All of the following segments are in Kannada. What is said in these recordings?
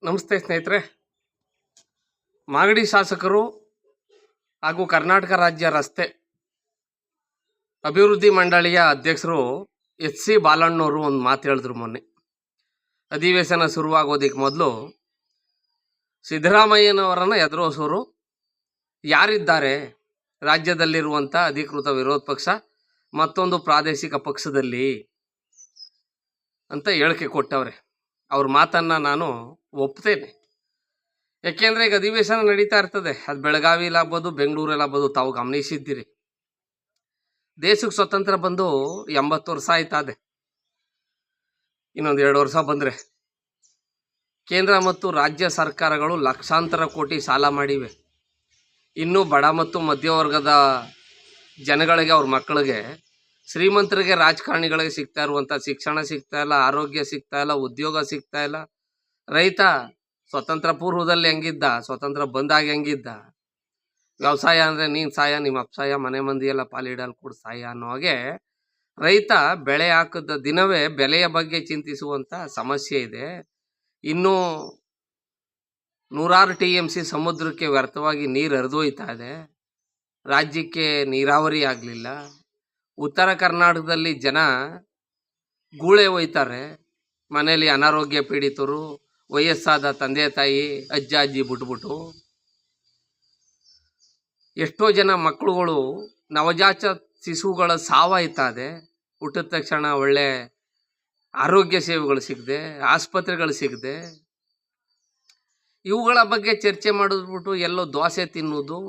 ನಮಸ್ತೆ ಸ್ನೇಹಿತರೆ. ಮಾಗಡಿ ಶಾಸಕರು ಹಾಗೂ ಕರ್ನಾಟಕ ರಾಜ್ಯ ರಸ್ತೆ ಅಭಿವೃದ್ಧಿ ಮಂಡಳಿಯ ಅಧ್ಯಕ್ಷರು ಎಚ್.ಸಿ. ಬಾಲಣ್ಣವರು ಒಂದು ಮಾತು ಹೇಳಿದ್ರು. ಮೊನ್ನೆ ಅಧಿವೇಶನ ಶುರುವಾಗೋದಕ್ಕೆ ಮೊದಲು ಸಿದ್ದರಾಮಯ್ಯನವರನ್ನು ಎದುರಿಸೋರು ಯಾರಿದ್ದಾರೆ ರಾಜ್ಯದಲ್ಲಿರುವಂಥ ಅಧಿಕೃತ ವಿರೋಧ ಪಕ್ಷ ಮತ್ತೊಂದು ಪ್ರಾದೇಶಿಕ ಪಕ್ಷದಲ್ಲಿ ಅಂತ ಹೇಳಿಕೆ ಕೊಟ್ಟವ್ರೆ. ಅವ್ರ ಮಾತನ್ನು ನಾನು ಒಪ್ತೇನೆ. ಯಾಕೆಂದರೆ ಈಗ ಅಧಿವೇಶನ ನಡೀತಾ ಇರ್ತದೆ. ಅದು ಬೆಳಗಾವಿಲಾಗ್ಬೋದು, ಬೆಂಗಳೂರಲ್ಲಾಗ್ಬೋದು. ತಾವು ಗಮನಿಸಿದ್ದೀರಿ, ದೇಶಕ್ಕೆ ಸ್ವತಂತ್ರ ಬಂದು 80 ವರ್ಷ ಆಯ್ತದೆ. ಇನ್ನೊಂದು 2 ವರ್ಷ ಬಂದರೆ ಕೇಂದ್ರ ಮತ್ತು ರಾಜ್ಯ ಸರ್ಕಾರಗಳು ಲಕ್ಷಾಂತರ ಕೋಟಿ ಸಾಲ ಮಾಡಿವೆ. ಇನ್ನೂ ಬಡ ಮತ್ತು ಮಧ್ಯವರ್ಗದ ಜನಗಳಿಗೆ, ಅವ್ರ ಮಕ್ಕಳಿಗೆ, ಶ್ರೀಮಂತರಿಗೆ, ರಾಜಕಾರಣಿಗಳಿಗೆ ಸಿಗ್ತಾ ಇರುವಂಥ ಶಿಕ್ಷಣ ಸಿಗ್ತಾ ಇಲ್ಲ, ಆರೋಗ್ಯ ಸಿಗ್ತಾ ಇಲ್ಲ, ಉದ್ಯೋಗ ಸಿಗ್ತಾ ಇಲ್ಲ. ರೈತ ಸ್ವತಂತ್ರ ಪೂರ್ವದಲ್ಲಿ ಹೆಂಗಿದ್ದ, ಸ್ವತಂತ್ರ ಬಂದಾಗ ಹೆಂಗಿದ್ದ, ವ್ಯವಸಾಯ ಅಂದರೆ ನೀನು ಸಾಯ, ನಿಮ್ಮ ಅಪ್ಸಾಯ, ಮನೆ ಮಂದಿ ಎಲ್ಲ ಪಾಲಿಡಲ್ಲಿ ಕೂಡ ಸಾಯ ಅನ್ನೋ ಹಾಗೆ ರೈತ ಬೆಳೆ ಹಾಕಿದ ದಿನವೇ ಬೆಲೆಯ ಬಗ್ಗೆ ಚಿಂತಿಸುವಂಥ ಸಮಸ್ಯೆ ಇದೆ. ಇನ್ನೂ 100 TMC ಸಮುದ್ರಕ್ಕೆ ವ್ಯರ್ಥವಾಗಿ ನೀರು ಹರಿದೋಯ್ತಾ ಇದೆ. ರಾಜ್ಯಕ್ಕೆ ನೀರಾವರಿ ಆಗಲಿಲ್ಲ. ಉತ್ತರ ಕರ್ನಾಟಕದಲ್ಲಿ ಜನ ಗೂಳೆ ಒಯ್ತಾರೆ. ಮನೆಯಲ್ಲಿ ಅನಾರೋಗ್ಯ ಪೀಡಿತರು, ವಯಸ್ಸಾದ ತಂದೆ ತಾಯಿ, ಅಜ್ಜ ಅಜ್ಜಿ ಬಿಟ್ಬಿಟ್ಟು ಎಷ್ಟೋ ಜನ ಮಕ್ಕಳುಗಳು, ನವಜಾತ ಶಿಶುಗಳ ಸಾವಾಯ್ತಾ ಇದೆ. ಹುಟ್ಟಿದ ತಕ್ಷಣ ಒಳ್ಳೆ ಆರೋಗ್ಯ ಸೇವೆಗಳು ಸಿಗದೆ, ಆಸ್ಪತ್ರೆಗಳು ಸಿಗದೆ, ಇವುಗಳ ಬಗ್ಗೆ ಚರ್ಚೆ ಮಾಡಿದ್ಬಿಟ್ಟು ಎಲ್ಲೋ ದೋಸೆ ತಿನ್ನೋದು,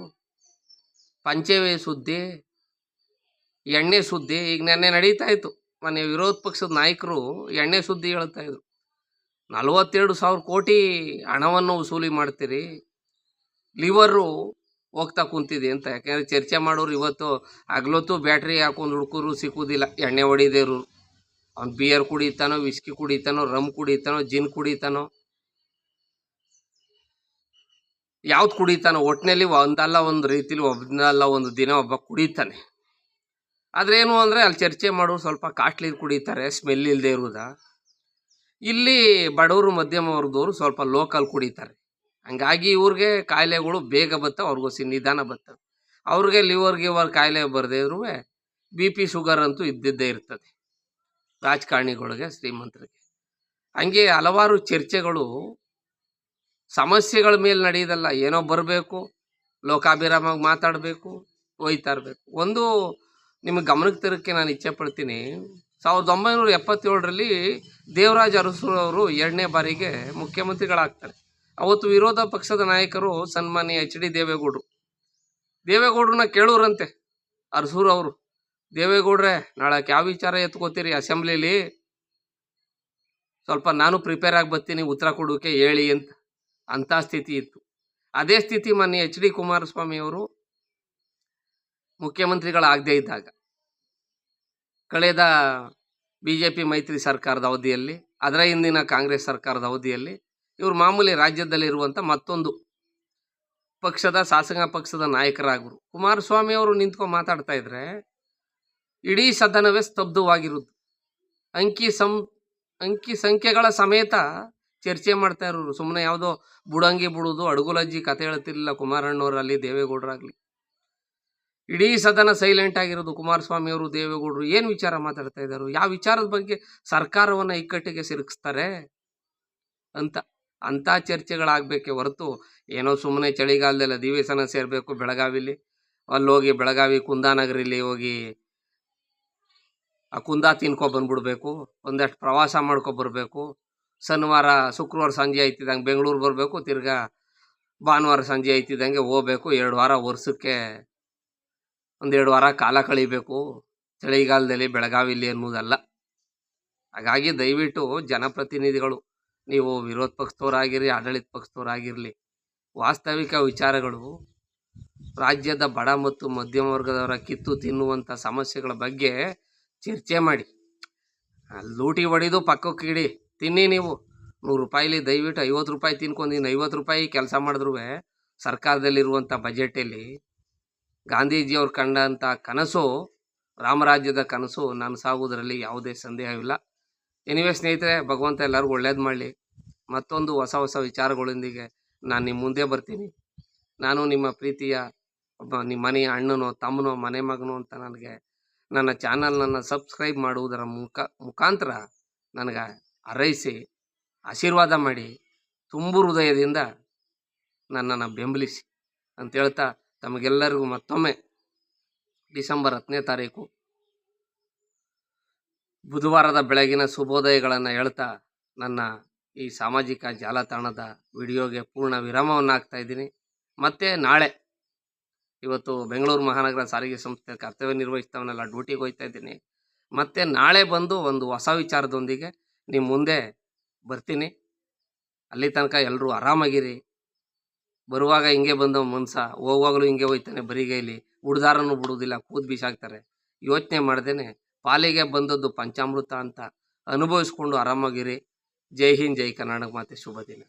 ಪಂಚವೇ ಸುದ್ದಿ, ಎಣ್ಣೆ ಸುದ್ದಿ. ಈಗ ನೆನ್ನೆ ನಡೀತಾ ಇತ್ತು, ಮೊನ್ನೆ ವಿರೋಧ ಪಕ್ಷದ ನಾಯಕರು ಎಣ್ಣೆ ಸುದ್ದಿ ಹೇಳ್ತಾ ಇದ್ರು. 42,000 ಕೋಟಿ ಹಣವನ್ನು ವಸೂಲಿ ಮಾಡ್ತೀರಿ, ಲಿವರು ಹೋಗ್ತಾ ಕುಂತಿದೆ ಅಂತ. ಯಾಕೆಂದರೆ ಚರ್ಚೆ ಮಾಡೋರು ಇವತ್ತು ಹಗಲೊತ್ತು ಬ್ಯಾಟ್ರಿ ಹಾಕೊಂಡು ಹುಡುಕರು ಸಿಕ್ಕುವುದಿಲ್ಲ. ಎಣ್ಣೆ ಹೊಡಿದೇರು, ಅವ್ನು ಬಿಯರ್ ಕುಡಿತಾನೋ, ವಿಸ್ಕಿ ಕುಡಿತಾನೋ, ರಮ್ ಕುಡಿತಾನೋ, ಜಿನ್ ಕುಡಿತಾನೋ, ಯಾವ್ದು ಕುಡಿತಾನೋ, ಒಟ್ಟಿನಲ್ಲಿ ಒಂದಲ್ಲ ಒಂದು ರೀತಿಲಿ, ಒಬ್ಬನಲ್ಲ ಒಂದು ದಿನ ಒಬ್ಬ ಕುಡಿತಾನೆ. ಆದರೆ ಏನು ಅಂದರೆ ಅಲ್ಲಿ ಚರ್ಚೆ ಮಾಡೋರು ಸ್ವಲ್ಪ ಕಾಸ್ಟ್ಲಿ ಕುಡಿತಾರೆ, ಸ್ಮೆಲ್ ಇಲ್ಲದೆ ಇರುವುದ. ಇಲ್ಲಿ ಬಡವರು ಮಧ್ಯಮ ವರ್ಗದವರು ಸ್ವಲ್ಪ ಲೋಕಲ್ ಕುಡಿತಾರೆ. ಹಂಗಾಗಿ ಇವ್ರಿಗೆ ಕಾಯಿಲೆಗಳು ಬೇಗ ಬರ್ತವೆ, ಅವ್ರಿಗೂ ನಿಧಾನ ಬರ್ತವೆ. ಅವ್ರಿಗೆ ಲಿವರ್ ಕಾಯಿಲೆ ಬರದೇ ಇದ್ರೂ BP ಶುಗರ್ ಅಂತೂ ಇದ್ದಿದ್ದೇ ಇರ್ತದೆ ರಾಜಕಾರಣಿಗಳಿಗೆ, ಶ್ರೀಮಂತರಿಗೆ. ಹಂಗೆ ಹಲವಾರು ಚರ್ಚೆಗಳು ಸಮಸ್ಯೆಗಳ ಮೇಲೆ ನಡೆಯೋದಲ್ಲ. ಏನೋ ಬರಬೇಕು, ಲೋಕಾಭಿರಾಮಾಗಿ ಮಾತಾಡಬೇಕು, ಹೋಯ್ತಾ ಇರಬೇಕು. ಒಂದು ನಿಮಗೆ ಗಮನಕ್ಕೆ ತರೋಕ್ಕೆ ನಾನು ಇಚ್ಛೆ ಪಡ್ತೀನಿ. 1977ರಲ್ಲಿ ದೇವರಾಜ ಅರಸು ಅವರು 2ನೇ ಬಾರಿಗೆ ಮುಖ್ಯಮಂತ್ರಿಗಳಾಗ್ತಾರೆ. ಅವತ್ತು ವಿರೋಧ ಪಕ್ಷದ ನಾಯಕರು ಸನ್ಮಾನ್ಯ HD ದೇವೇಗೌಡರನ್ನ ಕೇಳೋರಂತೆ ಅರಸೂರವರು, ದೇವೇಗೌಡ್ರೆ ನಾಳೆ ಯಾವ ವಿಚಾರ ಎತ್ಕೋತೀರಿ ಅಸೆಂಬ್ಲಿಲಿ, ಸ್ವಲ್ಪ ನಾನು ಪ್ರಿಪೇರ್ ಆಗಿ ಬರ್ತೀನಿ ಉತ್ತರ ಕೊಡೋಕೆ ಹೇಳಿ ಅಂಥ ಸ್ಥಿತಿ ಇತ್ತು. ಅದೇ ಸ್ಥಿತಿ ಮಾನ್ಯ HD ಕುಮಾರಸ್ವಾಮಿ ಅವರು ಮುಖ್ಯಮಂತ್ರಿಗಳಾಗದೇ ಇದ್ದಾಗ, ಕಳೆದ BJP ಮೈತ್ರಿ ಸರ್ಕಾರದ ಅವಧಿಯಲ್ಲಿ, ಅದರ ಹಿಂದಿನ ಕಾಂಗ್ರೆಸ್ ಸರ್ಕಾರದ ಅವಧಿಯಲ್ಲಿ ಇವರು ಮಾಮೂಲಿ ರಾಜ್ಯದಲ್ಲಿರುವಂಥ ಮತ್ತೊಂದು ಪಕ್ಷದ ಶಾಸಕ ಪಕ್ಷದ ನಾಯಕರಾಗರು. ಕುಮಾರಸ್ವಾಮಿ ಅವರು ನಿಂತ್ಕೊಂಡು ಮಾತಾಡ್ತಾ ಇದ್ರೆ ಇಡೀ ಸದನವೇ ಸ್ತಬ್ಧವಾಗಿರುವುದು. ಅಂಕಿ ಸಂಖ್ಯೆಗಳ ಸಮೇತ ಚರ್ಚೆ ಮಾಡ್ತಾ ಇರೋರು. ಸುಮ್ಮನೆ ಯಾವುದೋ ಬುಡಂಗಿ ಬಿಡೋದು, ಅಡುಗುಲಜ್ಜಿ ಕತೆ ಹೇಳ್ತಿರ್ಲಿಲ್ಲ ಕುಮಾರಣ್ಣವರಲ್ಲಿ, ದೇವೇಗೌಡರಾಗಲಿ. ಇಡೀ ಸದನ ಸೈಲೆಂಟ್ ಆಗಿರೋದು. ಕುಮಾರಸ್ವಾಮಿ ಅವರು, ದೇವೇಗೌಡರು ಏನು ವಿಚಾರ ಮಾತಾಡ್ತಾ ಇದ್ದಾರೆ, ಯಾವ ವಿಚಾರದ ಬಗ್ಗೆ ಸರ್ಕಾರವನ್ನು ಇಕ್ಕಟ್ಟಿಗೆ ಸಿಲುಕಿಸ್ತಾರೆ ಅಂಥ ಚರ್ಚೆಗಳಾಗಬೇಕೆ ಹೊರತು ಏನೋ ಸುಮ್ಮನೆ ಚಳಿಗಾಲದಲ್ಲಿ ಅಧಿವೇಶನ ಸೇರಬೇಕು ಬೆಳಗಾವಿಲಿ, ಅಲ್ಲೋಗಿ ಬೆಳಗಾವಿ ಕುಂದಾನಗರಿಲಿ ಹೋಗಿ ಆ ಕುಂದ ತಿನ್ಕೊಬಂದ್ಬಿಡ್ಬೇಕು, ಒಂದಷ್ಟು ಪ್ರವಾಸ ಮಾಡ್ಕೊಬರ್ಬೇಕು, ಶುಕ್ರವಾರ ಸಂಜೆ ಆಯ್ತಿದ್ದಂಗೆ ಬೆಂಗಳೂರು ಬರಬೇಕು, ತಿರ್ಗಾ ಭಾನುವಾರ ಸಂಜೆ ಆಯ್ತಿದ್ದಂಗೆ ಹೋಗ್ಬೇಕು, 2 ವಾರ ವರ್ಷಕ್ಕೆ 1-2 ವಾರ ಕಾಲ ಕಳಿಬೇಕು ಚಳಿಗಾಲದಲ್ಲಿ ಬೆಳಗಾವಿಲಿ ಅನ್ನೋದಲ್ಲ. ಹಾಗಾಗಿ ದಯವಿಟ್ಟು ಜನಪ್ರತಿನಿಧಿಗಳು, ನೀವು ವಿರೋಧ ಪಕ್ಷದವರಾಗಿರಲಿ, ಆಡಳಿತ ಪಕ್ಷದವರಾಗಿರಲಿ, ವಾಸ್ತವಿಕ ವಿಚಾರಗಳು, ರಾಜ್ಯದ ಬಡ ಮತ್ತು ಮಧ್ಯಮ ವರ್ಗದವರ ಕಿತ್ತು ತಿನ್ನುವಂಥ ಸಮಸ್ಯೆಗಳ ಬಗ್ಗೆ ಚರ್ಚೆ ಮಾಡಿ. ಲೂಟಿ ಹೊಡಿದು ಪಕ್ಕಕ್ಕೆ ಇಡಿ, ತಿನ್ನಿ. ನೀವು 100 ರೂಪಾಯಿಲಿ ದಯವಿಟ್ಟು 50 ರೂಪಾಯಿ ತಿನ್ಕೊಂಡು, 50 ರೂಪಾಯಿ ಕೆಲಸ ಮಾಡಿದ್ರೂ ಸರ್ಕಾರದಲ್ಲಿರುವಂಥ ಬಜೆಟಲ್ಲಿ ಗಾಂಧೀಜಿಯವ್ರು ಕಂಡಂಥ ಕನಸು, ರಾಮರಾಜ್ಯದ ಕನಸು ನನಸಾಗುವುದರಲ್ಲಿ ಯಾವುದೇ ಸಂದೇಹವಿಲ್ಲ. ಎನಿವೇ ಸ್ನೇಹಿತರೆ, ಭಗವಂತ ಎಲ್ಲರಿಗೂ ಒಳ್ಳೇದು ಮಾಡಲಿ. ಮತ್ತೊಂದು ಹೊಸ ಹೊಸ ವಿಚಾರಗಳೊಂದಿಗೆ ನಾನು ನಿಮ್ಮ ಮುಂದೆ ಬರ್ತೀನಿ. ನಾನು ನಿಮ್ಮ ಪ್ರೀತಿಯ ಒಬ್ಬ ನಿಮ್ಮ ಮನೆಯ ಅಣ್ಣನೋ ತಮ್ಮನೋ ಮನೆ ಮಗನೋ ಅಂತ ನನಗೆ ನನ್ನ ಚಾನಲ್ನನ್ನು ಸಬ್ಸ್ಕ್ರೈಬ್ ಮಾಡುವುದರ ಮುಖಾಂತರ ನನಗೆ ಹಾರೈಸಿ ಆಶೀರ್ವಾದ ಮಾಡಿ ತುಂಬು ಹೃದಯದಿಂದ ನನ್ನನ್ನು ಬೆಂಬಲಿಸಿ ಅಂತ ಹೇಳ್ತಾ ತಮಗೆಲ್ಲರಿಗೂ ಮತ್ತೊಮ್ಮೆ ಡಿಸೆಂಬರ್ 10ನೇ ತಾರೀಕು ಬುಧವಾರದ ಬೆಳಗಿನ ಶುಭೋದಯಗಳನ್ನು ಹೇಳ್ತಾ ನನ್ನ ಈ ಸಾಮಾಜಿಕ ಜಾಲತಾಣದ ವಿಡಿಯೋಗೆ ಪೂರ್ಣ ವಿರಾಮವನ್ನು ಹಾಕ್ತಾ ಇದ್ದೀನಿ. ಮತ್ತು ನಾಳೆ ಇವತ್ತು ಬೆಂಗಳೂರು ಮಹಾನಗರ ಸಾರಿಗೆ ಸಂಸ್ಥೆ ಕರ್ತವ್ಯ ನಿರ್ವಹಿಸ್ತವನ್ನೆಲ್ಲ ಡ್ಯೂಟಿಗೆ ಹೋಗ್ತಾ ಇದ್ದೀನಿ. ಮತ್ತು ನಾಳೆ ಬಂದು ಒಂದು ಹೊಸ ವಿಚಾರದೊಂದಿಗೆ ನಿಮ್ಮ ಮುಂದೆ ಬರ್ತೀನಿ. ಅಲ್ಲಿ ತನಕ ಎಲ್ಲರೂ ಆರಾಮಾಗಿರಿ. ಬರುವಾಗ ಹಿಂಗೆ ಬಂದ ಮನ್ಸ, ಹೋಗುವಾಗಲೂ ಹಿಂಗೆ ಹೋಗ್ತಾನೆ ಬರಿಗೈಲಿ, ಉಡ್ದಾರನೂ ಬಿಡುವುದಿಲ್ಲ, ಕೂದು ಬಿಸಾಕ್ತಾರೆ. ಯೋಚನೆ ಮಾಡ್ದೇನೆ ಪಾಲಿಗೆ ಬಂದದ್ದು ಪಂಚಾಮೃತ ಅಂತ ಅನುಭವಿಸ್ಕೊಂಡು ಆರಾಮಾಗಿರಿ. ಜೈ ಹಿಂದ್, ಜೈ ಕರ್ನಾಟಕ ಮಾತೆ. ಶುಭ ದಿನ.